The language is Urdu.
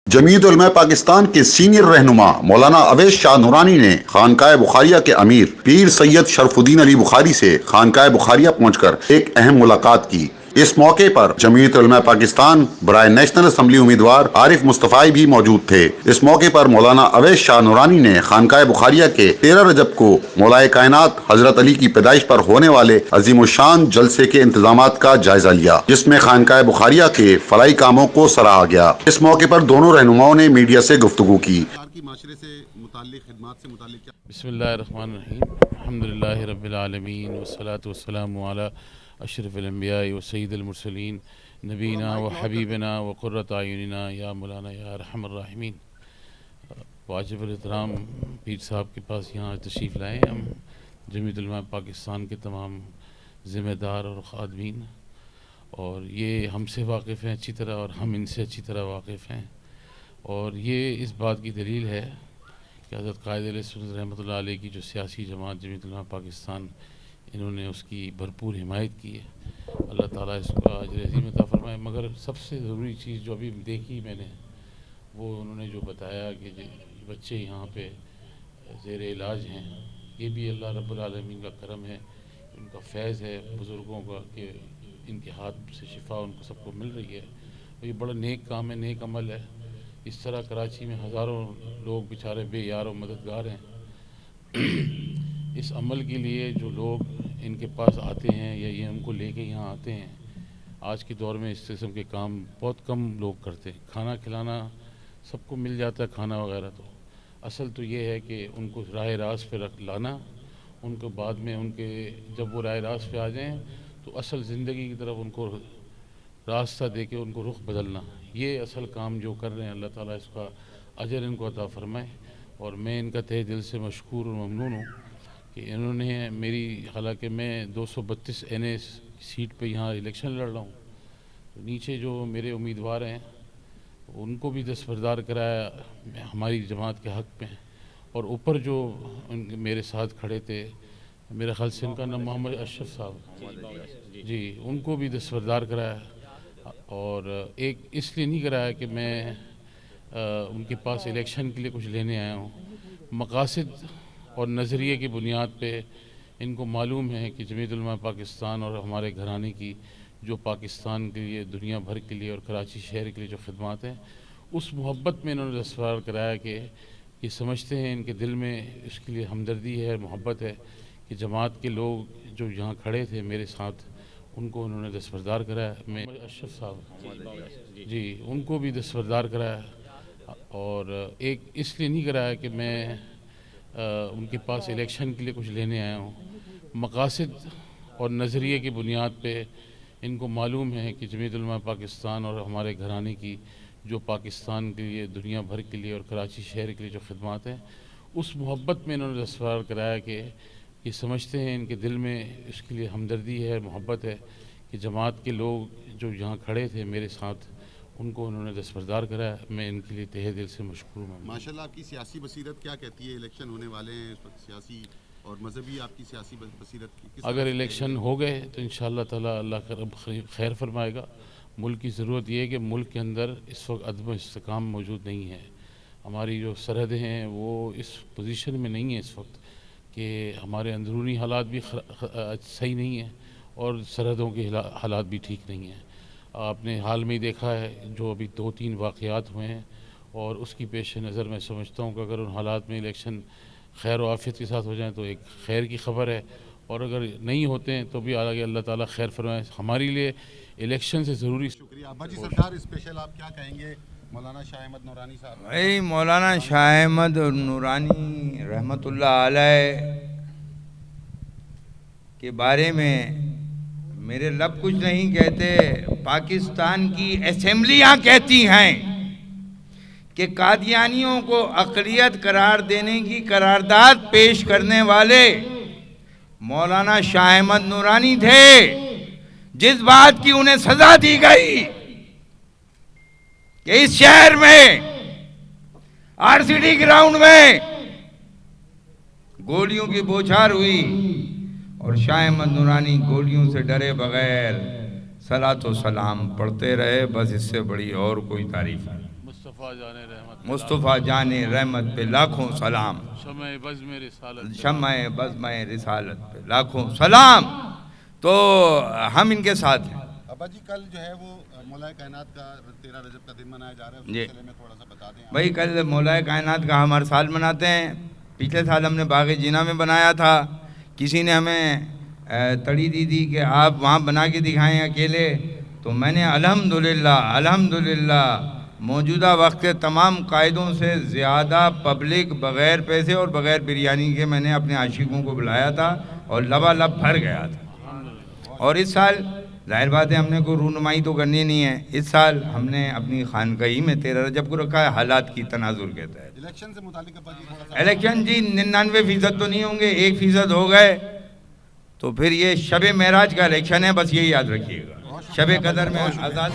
جمعیت علماء پاکستان کے سینئر رہنما مولانا اویس شاہ نورانی نے خانقاہ بخاریہ کے امیر پیر سید شرف الدین علی بخاری سے خانقاہ بخاریہ پہنچ کر ایک اہم ملاقات کی۔ اس موقع پر جمعیت علماء پاکستان برائے نیشنل اسمبلی امیدوار عارف مصطفی بھی موجود تھے۔ اس موقع پر مولانا اویس شاہ نورانی نے خانقاہ بخاریہ کے 13 رجب کو مولائے کائنات حضرت علی کی پیدائش پر ہونے والے عظیم الشان جلسے کے انتظامات کا جائزہ لیا، جس میں خانقاہ بخاریہ کے فلاحی کاموں کو سراہا گیا۔ اس موقع پر دونوں رہنماؤں نے میڈیا سے گفتگو کی۔ بسم اللہ الرحمن الرحیم، الحمدللہ رب العالمین والصلاة والسلام علی اشرف الانبیاء و سید المرسلین نبینا و حبیبنا و قرۃ اعیننا یا مولانا یا ارحم الراحمین۔ واجب الاحترام پیر صاحب کے پاس یہاں تشریف لائے ہم جمعیت علماء پاکستان کے تمام ذمہ دار اور خادمین، اور یہ ہم سے واقف ہیں اچھی طرح اور ہم ان سے اچھی طرح واقف ہیں، اور یہ اس بات کی دلیل ہے کہ حضرت قائد اہل سنت رحمۃ اللہ علیہ کی جو سیاسی جماعت جمعیت علماء پاکستان، انہوں نے اس کی بھرپور حمایت کی ہے۔ اللہ تعالیٰ اس کو اجر عظیم عطا فرمائے۔ مگر سب سے ضروری چیز جو ابھی دیکھی میں نے، وہ انہوں نے جو بتایا کہ بچے یہاں پہ زیر علاج ہیں، یہ بھی اللہ رب العالمین کا کرم ہے، ان کا فیض ہے بزرگوں کا کہ ان کے ہاتھ سے شفا ان کو سب کو مل رہی ہے۔ یہ بڑا نیک کام ہے، نیک عمل ہے۔ اس طرح کراچی میں ہزاروں لوگ بیچارے بے یار و مددگار ہیں۔ اس عمل کے لیے جو لوگ ان کے پاس آتے ہیں یا یہ ان کو لے کے یہاں آتے ہیں، آج کے دور میں اس قسم کے کام بہت کم لوگ کرتے ہیں۔ کھانا کھلانا سب کو مل جاتا ہے، کھانا وغیرہ، تو اصل تو یہ ہے کہ ان کو راہ راست پہ لانا، ان کو بعد میں ان کے جب وہ راہ راست پہ آ جائیں تو اصل زندگی کی طرف ان کو راستہ دے کے ان کو رخ بدلنا، یہ اصل کام جو کر رہے ہیں۔ اللہ تعالیٰ اس کا اجر ان کو عطا فرمائے، اور میں ان کا تہ دل سے مشکور اور ممنون ہوں کہ انہوں نے حالانکہ میں 232 NA سیٹ پہ یہاں الیکشن لڑ رہا ہوں، نیچے جو میرے امیدوار ہیں ان کو بھی دستبردار کرایا ہماری جماعت کے حق میں، اور اوپر جو میرے ساتھ کھڑے تھے، میرے خیال سے ان کا نام محمد اشرف صاحب جی، ان کو بھی دستبردار کرایا، اور ایک اس لیے نہیں کرایا کہ میں ان کے پاس الیکشن کے لیے کچھ لینے آیا ہوں۔ مقاصد اور نظریے کی بنیاد پہ ان کو معلوم ہے کہ جمعیت علماء پاکستان اور ہمارے گھرانے کی جو پاکستان کے لیے، دنیا بھر کے لیے اور کراچی شہر کے لیے جو خدمات ہیں، اس محبت میں انہوں نے دستبردار کرایا کہ یہ سمجھتے ہیں، ان کے دل میں اس کے لیے ہمدردی ہے، محبت ہے کہ جماعت کے لوگ جو یہاں کھڑے تھے میرے ساتھ، ان کو انہوں نے دستبردار کرایا۔ میں اشرف صاحب جی، ان کو بھی دستبردار کرایا، اور ایک اس لیے نہیں کرایا کہ میں ان کے پاس الیکشن کے لیے کچھ لینے آیا ہوں۔ مقاصد اور نظریے کی بنیاد پہ ان کو معلوم ہے کہ جمعیت علماء پاکستان اور ہمارے گھرانے کی جو پاکستان کے لیے، دنیا بھر کے لیے اور کراچی شہر کے لیے جو خدمات ہیں، اس محبت میں انہوں نے دستبردار کرایا کہ یہ سمجھتے ہیں، ان کے دل میں اس کے لیے ہمدردی ہے، محبت ہے کہ جماعت کے لوگ جو یہاں کھڑے تھے میرے ساتھ، ان کو انہوں نے دستبردار کرایا۔ میں ان کے لیے تہہ دل سے مشکور ہوں۔ ماشاءاللہ، آپ کی سیاسی بصیرت کیا کہتی ہے؟ الیکشن ہونے والے ہیں اس وقت، سیاسی اور مذہبی آپ کی سیاسی بصیرت کی اگر الیکشن ہو گئے تو انشاءاللہ تعالیٰ اللہ کا رب خیر فرمائے گا۔ ملک کی ضرورت یہ ہے کہ ملک کے اندر اس وقت عدم استحکام موجود نہیں ہے۔ ہماری جو سرحدیں ہیں وہ اس پوزیشن میں نہیں ہیں اس وقت کہ ہمارے اندرونی حالات بھی صحیح نہیں ہیں اور سرحدوں کے حالات بھی ٹھیک نہیں ہیں۔ آپ نے حال میں ہی دیکھا ہے جو ابھی 2-3 واقعات ہوئے ہیں، اور اس کی پیش نظر میں سمجھتا ہوں کہ اگر ان حالات میں الیکشن خیر و عافیت کے ساتھ ہو جائیں تو ایک خیر کی خبر ہے، اور اگر نہیں ہوتے ہیں تو بھی آگے اللہ تعالیٰ خیر فرمائے۔ ہمارے لیے الیکشن سے ضروری۔ شکریہ ابا جی۔ سرکار اسپیشل آپ کیا کہیں گے مولانا شاہ احمد نورانی صاحب؟ مولانا شاہ احمد نورانی رحمۃ اللہ علیہ کے بارے میں میرے لب کچھ نہیں کہتے، پاکستان کی اسمبلیاں کہتی ہیں کہ قادیانیوں کو اقلیت قرار دینے کی قرارداد پیش کرنے والے مولانا شاہ احمد نورانی تھے، جس بات کی انہیں سزا دی گئی کہ اس شہر میں RCD گراؤنڈ میں گولیوں کی بوچھار ہوئی، اور شاہ احمد نورانی گولیوں سے ڈرے بغیر صلاۃ و سلام پڑھتے رہے۔ بس اس سے بڑی اور کوئی تعریف نہیں۔ مصطفیٰ جان رحمت مصطفیٰ جان رحمت پہ لاکھوں سلام، شمع بزم رسالت شمع بزم رسالت پہ لاکھوں سلام۔ تو ہم ان کے ساتھ ہیں۔ ابا جی کل جو ہے وہ مولا کائنات کا 13 رجب کا دن منایا جا رہا ہے، اس جی سلسلے میں تھوڑا سا بتا دیں۔ بھائی کل مولا کائنات کا ہم ہر سال مناتے ہیں۔ پچھلے سال ہم نے باغ جینا میں بنایا تھا، کسی نے ہمیں تڑی دی تھی کہ آپ وہاں بنا کے دکھائیں اکیلے، تو میں نے الحمدللہ موجودہ وقت کے تمام قائدوں سے زیادہ پبلک بغیر پیسے اور بغیر بریانی کے میں نے اپنے عاشقوں کو بلایا تھا اور لبالب بھر گیا تھا۔ اور اس سال ظاہر بات ہے ہم نے کوئی رونمائی تو کرنی نہیں ہے، اس سال ہم نے اپنی خانقاہی میں 13 رجب کو رکھا ہے حالات کی تناظر کے تحت۔ الیکشن سے متعلق ابا جی تھوڑا سا الیکشن جی 99% تو نہیں ہوں گے، 1% ہو گئے تو پھر یہ شب معراج کا الیکشن ہے، بس یہ یاد رکھیے گا۔ شب قدر میں آزاد